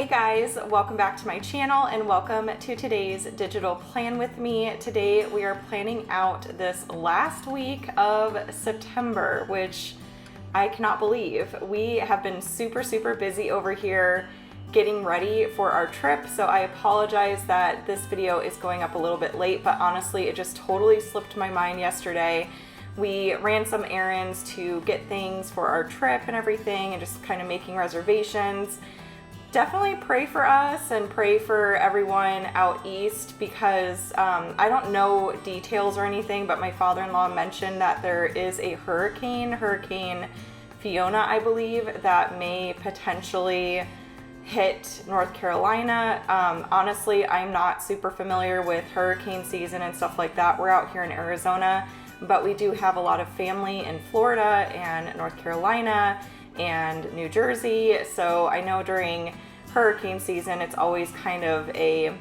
Hey guys, welcome back to my channel and welcome to today's digital plan with me. Today we are planning out this last week of September, which I cannot believe. We have been super busy over here getting ready for our trip, so I apologize that this video is going up a little bit late, but honestly it just totally slipped my mind yesterday. We ran some errands to get things for our trip and everything and just kind of making reservations. Definitely pray for us and pray for everyone out east because I don't know details or anything, but my father-in-law mentioned that there is a Hurricane Fiona, I believe, that may potentially hit North Carolina. Honestly, I'm not super familiar with hurricane season and stuff like that. We're out here in Arizona, but we do have a lot of family in Florida and North Carolina and New Jersey, so I know during hurricane season it's always kind of a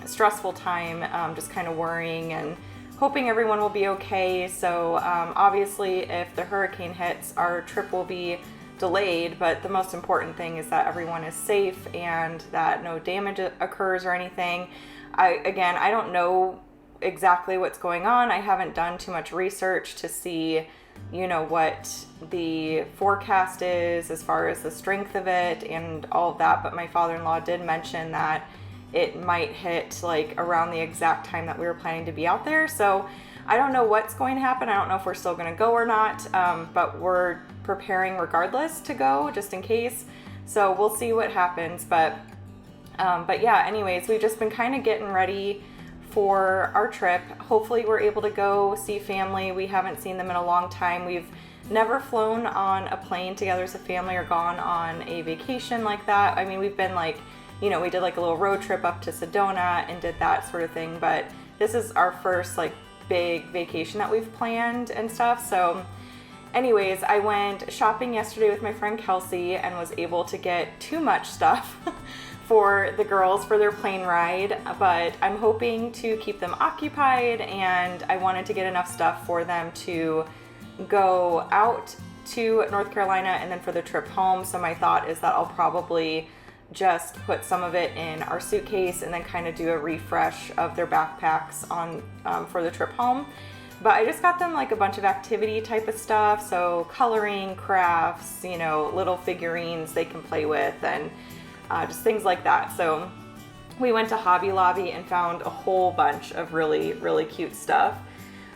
stressful time, just kind of worrying and hoping everyone will be okay. So obviously if the hurricane hits, our trip will be delayed, but the most important thing is that everyone is safe and that no damage occurs or anything. I don't know exactly what's going on. I haven't done too much research to see what the forecast is as far as the strength of it and all of that, but my father-in-law did mention that it might hit like around the exact time that we were planning to be out there. So I don't know what's going to happen. I don't know if we're still going to go or not, but we're preparing regardless to go just in case. So we'll see what happens. But yeah, anyways, we've just been kind of getting ready for our trip. Hopefully we're able to go see family. We haven't seen them in a long time. We've never flown on a plane together as a family or gone on a vacation like that. I mean, we've been like, we did like a little road trip up to Sedona and did that sort of thing, but this is our first like big vacation that we've planned and stuff. So anyways, I went shopping yesterday with my friend Kelsey and was able to get too much stuff for the girls for their plane ride, but I'm hoping to keep them occupied, and I wanted to get enough stuff for them to go out to North Carolina and then for the trip home. So my thought is that I'll probably just put some of it in our suitcase and then kind of do a refresh of their backpacks on for the trip home. But I just got them like a bunch of activity type of stuff, so coloring, crafts, little figurines they can play with, and just things like that. So we went to Hobby Lobby and found a whole bunch of really cute stuff.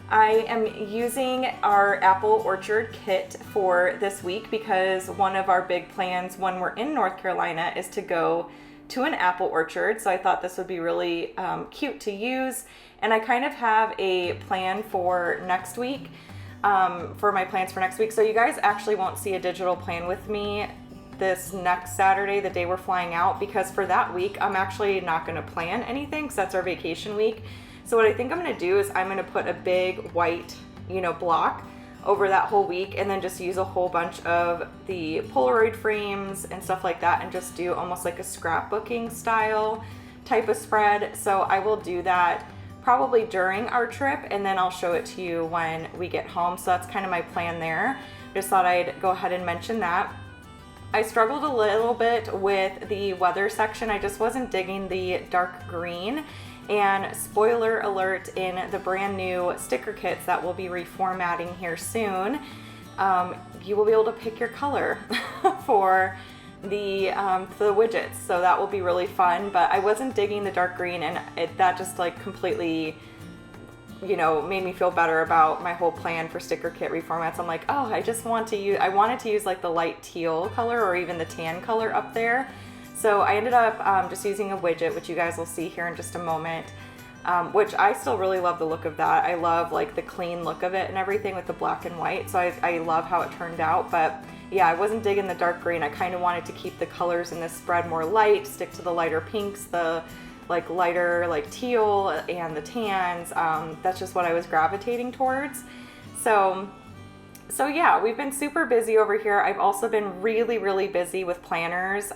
I am using our apple orchard kit for this week because one of our big plans when we're in North Carolina is to go to an apple orchard. So I thought this would be really cute to use. And I kind of have a plan for next week, for my plans for next week. So you guys actually won't see a digital plan with me this next Saturday, the day we're flying out, because for that week I'm actually not going to plan anything because that's our vacation week. So what I think I'm going to do is I'm going to put a big white block over that whole week and then just use a whole bunch of the Polaroid frames and stuff like that and just do almost like a scrapbooking style type of spread. So I will do that probably during our trip and then I'll show it to you when we get home. So that's kind of my plan there. Just thought I'd go ahead and mention that. I struggled a little bit with the weather section. I just wasn't digging the dark green, and spoiler alert, in the brand new sticker kits that we'll be reformatting here soon, you will be able to pick your color for the widgets, so that will be really fun. But I wasn't digging the dark green, and that just like completely made me feel better about my whole plan for sticker kit reformats. I'm like, oh, I wanted to use like the light teal color or even the tan color up there. So I ended up just using a widget, which you guys will see here in just a moment, which I still really love the look of that. I love like the clean look of it and everything with the black and white. So I love how it turned out. But yeah, I wasn't digging the dark green. I kind of wanted to keep the colors in this spread more light, stick to the lighter pinks, the like lighter like teal and the tans. That's just what I was gravitating towards. So yeah, we've been super busy over here. I've also been really busy with planners.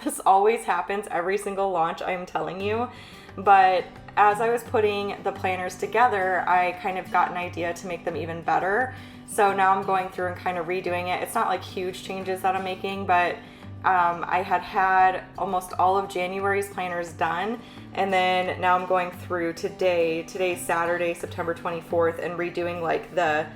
This always happens every single launch, I'm telling you. But as I was putting the planners together, I kind of got an idea to make them even better. So now I'm going through and kind of redoing it. It's not like huge changes that I'm making, but I had almost all of January's planners done, and then now I'm going through today's Saturday, September 24th, and redoing like the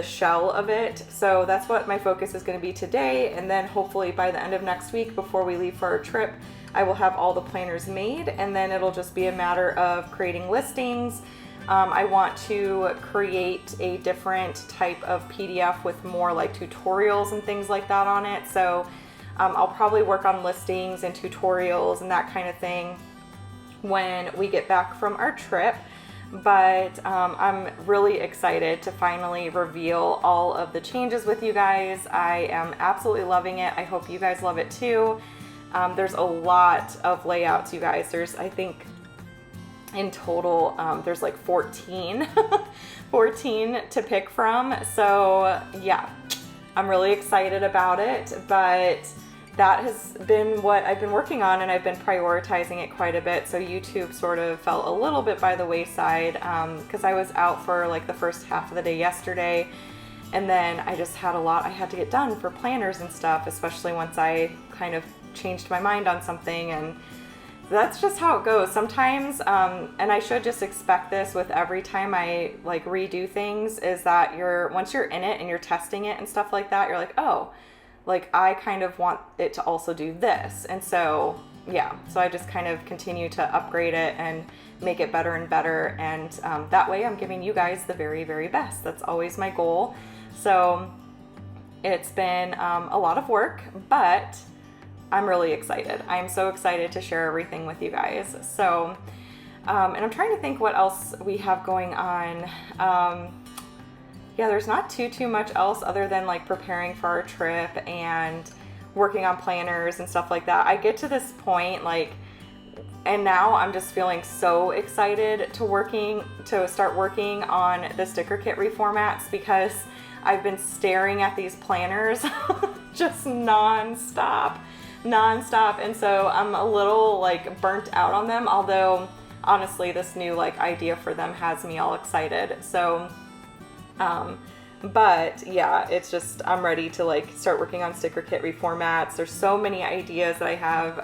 shell of it. So that's what my focus is going to be today, and then hopefully by the end of next week, before we leave for our trip, I will have all the planners made, and then it'll just be a matter of creating listings. I want to create a different type of PDF with more like tutorials and things like that on it. So I'll probably work on listings and tutorials and that kind of thing when we get back from our trip. But I'm really excited to finally reveal all of the changes with you guys. I am absolutely loving it. I hope you guys love it too. There's a lot of layouts, you guys. There's, I think, in total, there's like 14 to pick from. So yeah, I'm really excited about it, but that has been what I've been working on, and I've been prioritizing it quite a bit. So YouTube sort of fell a little bit by the wayside because I was out for like the first half of the day yesterday, and then I just had a lot I had to get done for planners and stuff, especially once I kind of changed my mind on something. And that's just how it goes sometimes, and I should just expect this with every time I like redo things, is that once you're in it and you're testing it and stuff like that, you're like, oh, like I kind of want it to also do this. And so yeah, so I just kind of continue to upgrade it and make it better and better, and that way I'm giving you guys the very, very best. That's always my goal. So it's been a lot of work, but I'm really excited. I'm so excited to share everything with you guys. So, and I'm trying to think what else we have going on. Yeah, there's not too much else other than like preparing for our trip and working on planners and stuff like that. I get to this point, like, and now I'm just feeling so excited to start working on the sticker kit reformats, because I've been staring at these planners just nonstop. And so I'm a little like burnt out on them, although honestly this new like idea for them has me all excited. So but yeah, it's just, I'm ready to like start working on sticker kit reformats. There's so many ideas that I have.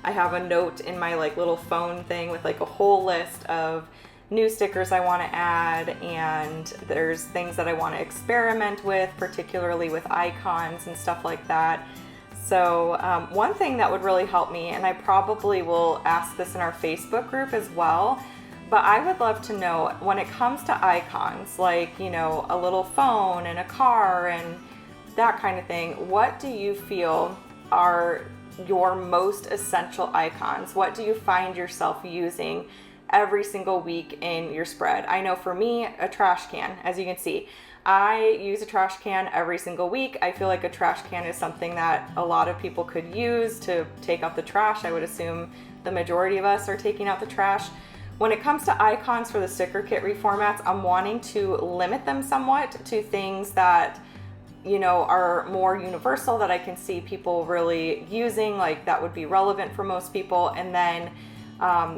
I have a note in my like little phone thing with like a whole list of new stickers I want to add, and there's things that I want to experiment with, particularly with icons and stuff like that. So one thing that would really help me, and I probably will ask this in our Facebook group as well, but I would love to know, when it comes to icons, like, you know, a little phone and a car and that kind of thing, what do you feel are your most essential icons? What do you find yourself using every single week in your spread? I know for me, a trash can, as you can see. I use a trash can every single week. I feel like a trash can is something that a lot of people could use to take out the trash. I would assume the majority of us are taking out the trash. When it comes to icons for the sticker kit reformats, I'm wanting to limit them somewhat to things that, you know, are more universal, that I can see people really using, like that would be relevant for most people. And then,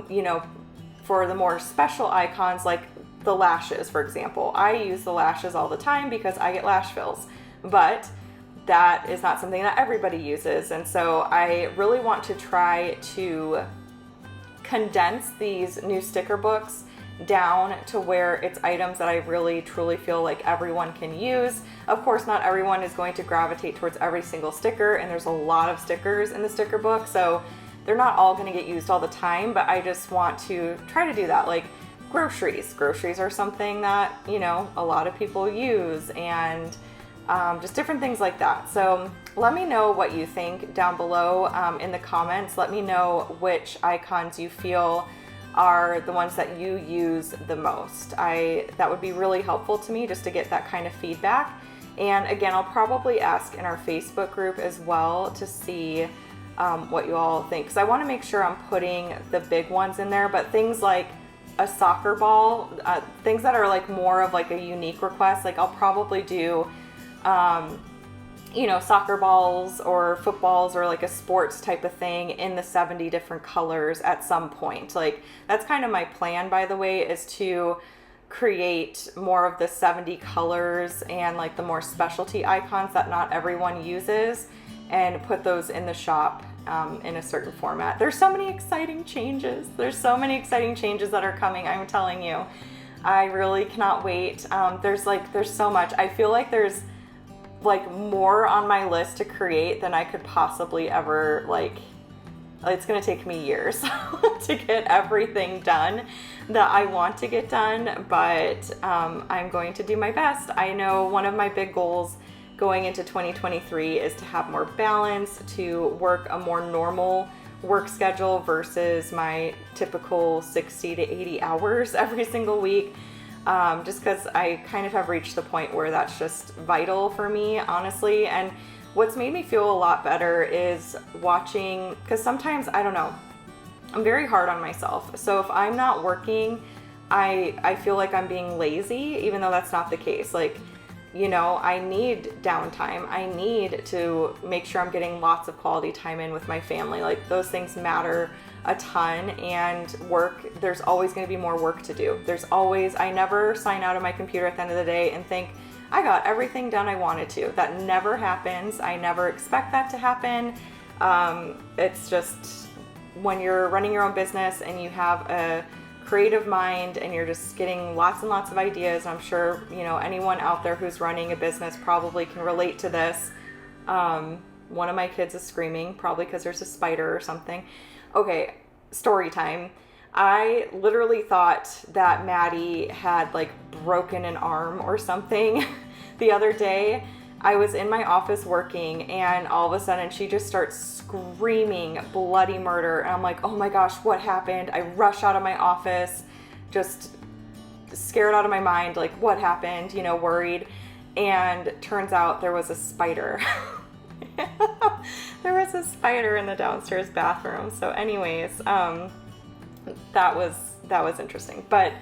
you know, for the more special icons, like the lashes, for example. I use the lashes all the time because I get lash fills, but that is not something that everybody uses. And so I really want to try to condense these new sticker books down to where it's items that I really truly feel like everyone can use. Of course, not everyone is going to gravitate towards every single sticker, and there's a lot of stickers in the sticker book, so they're not all going to get used all the time, but I just want to try to do that. Like groceries are something that, you know, a lot of people use, and just different things like that. So let me know what you think down below in the comments. Let me know which icons you feel are the ones that you use the most. That would be really helpful to me, just to get that kind of feedback. And again, I'll probably ask in our Facebook group as well to see what you all think, because I want to make sure I'm putting the big ones in there. But things like a soccer ball, things that are like more of like a unique request, like I'll probably do you know, soccer balls or footballs or like a sports type of thing in the 70 different colors at some point. Like that's kind of my plan, by the way, is to create more of the 70 colors and like the more specialty icons that not everyone uses. and put those in the shop in a certain format. There's so many exciting changes. There's so many exciting changes that are coming, I'm telling you. I really cannot wait. There's so much. I feel like there's like more on my list to create than I could possibly ever, like, it's gonna take me years to get everything done that I want to get done, but I'm going to do my best. I know one of my big goals going into 2023 is to have more balance, to work a more normal work schedule versus my typical 60 to 80 hours every single week. Just because I kind of have reached the point where that's just vital for me, honestly. And what's made me feel a lot better is watching, because sometimes, I don't know, I'm very hard on myself. So if I'm not working, I feel like I'm being lazy, even though that's not the case. Like, you know, I need downtime. I need to make sure I'm getting lots of quality time in with my family. Like, those things matter a ton. And work, there's always going to be more work to do. I never sign out of my computer at the end of the day and think, I got everything done I wanted to. That never happens. I never expect that to happen. It's just when you're running your own business and you have a creative mind and you're just getting lots and lots of ideas. I'm sure, you know, anyone out there who's running a business probably can relate to this. One of my kids is screaming, probably because there's a spider or something. Okay, story time. I literally thought that Maddie had like broken an arm or something the other day. I was in my office working and all of a sudden she just starts screaming bloody murder. And I'm like, oh my gosh, what happened? I rush out of my office, just scared out of my mind, like what happened, you know, worried. And turns out there was a spider. There was a spider in the downstairs bathroom. So anyways, that was interesting. But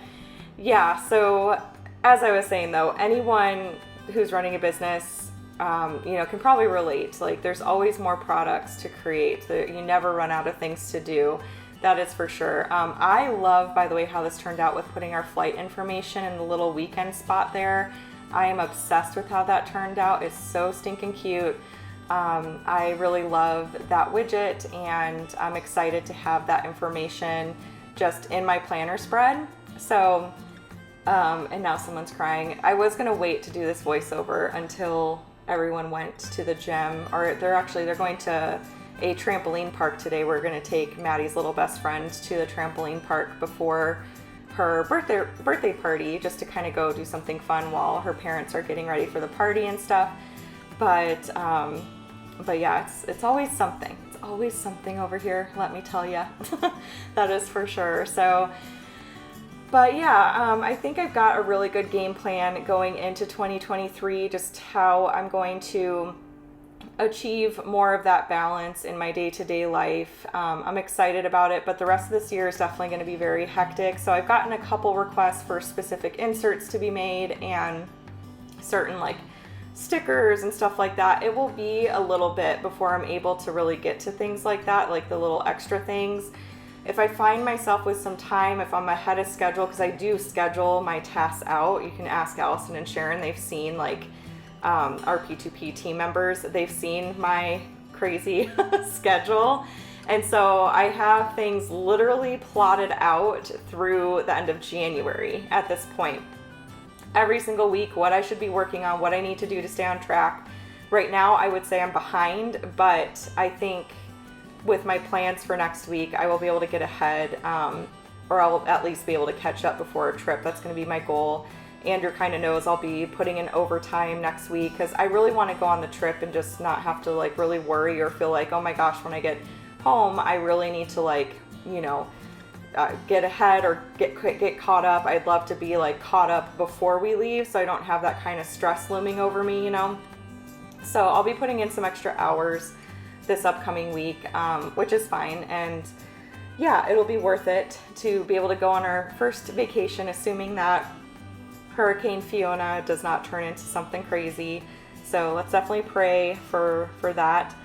yeah, so as I was saying though, anyone who's running a business, you know, can probably relate. Like, there's always more products to create. You never run out of things to do. That is for sure. I love, by the way, how this turned out with putting our flight information in the little weekend spot there. I am obsessed with how that turned out. It's so stinking cute. I really love that widget, and I'm excited to have that information just in my planner spread. So, and now someone's crying. I was gonna wait to do this voiceover until everyone went to the gym, or they're going to a trampoline park today. We're gonna take Maddie's little best friend to the trampoline park before her birthday party, just to kind of go do something fun while her parents are getting ready for the party and stuff. But yeah, it's always something. It's always something over here, let me tell you. That is for sure. So, but yeah, I think I've got a really good game plan going into 2023, just how I'm going to achieve more of that balance in my day-to-day life. I'm excited about it, but the rest of this year is definitely going to be very hectic. So I've gotten a couple requests for specific inserts to be made and certain like stickers and stuff like that. It will be a little bit before I'm able to really get to things like that, like the little extra things. If I find myself with some time, if I'm ahead of schedule, because I do schedule my tasks out, you can ask Allison and Sharon. They've seen like our P2P team members, they've seen my crazy schedule. And so I have things literally plotted out through the end of January at this point. Every single week, what I should be working on, what I need to do to stay on track. Right now, I would say I'm behind, but I think with my plans for next week, I will be able to get ahead, or I'll at least be able to catch up before a trip. That's going to be my goal. Andrew kind of knows I'll be putting in overtime next week because I really want to go on the trip and just not have to like really worry or feel like, oh my gosh, when I get home, I really need to like, you know, get ahead or get caught up. I'd love to be like caught up before we leave so I don't have that kind of stress looming over me, you know. So I'll be putting in some extra hours this upcoming week, which is fine. And yeah, it'll be worth it to be able to go on our first vacation, assuming that Hurricane Fiona does not turn into something crazy. So let's definitely pray for that.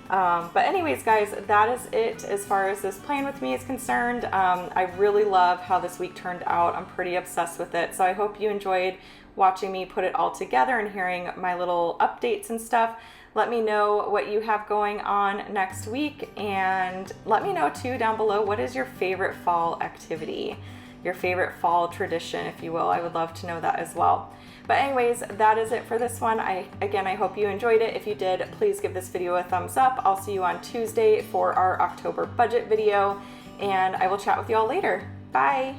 But anyways, guys, that is it as far as this plan with me is concerned. I really love how this week turned out. I'm pretty obsessed with it. So I hope you enjoyed watching me put it all together and hearing my little updates and stuff. Let me know what you have going on next week, and let me know too down below, what is your favorite fall activity, your favorite fall tradition, if you will. I would love to know that as well. But anyways, that is it for this one. Again, I hope you enjoyed it. If you did, please give this video a thumbs up. I'll see you on Tuesday for our October budget video, and I will chat with you all later. Bye.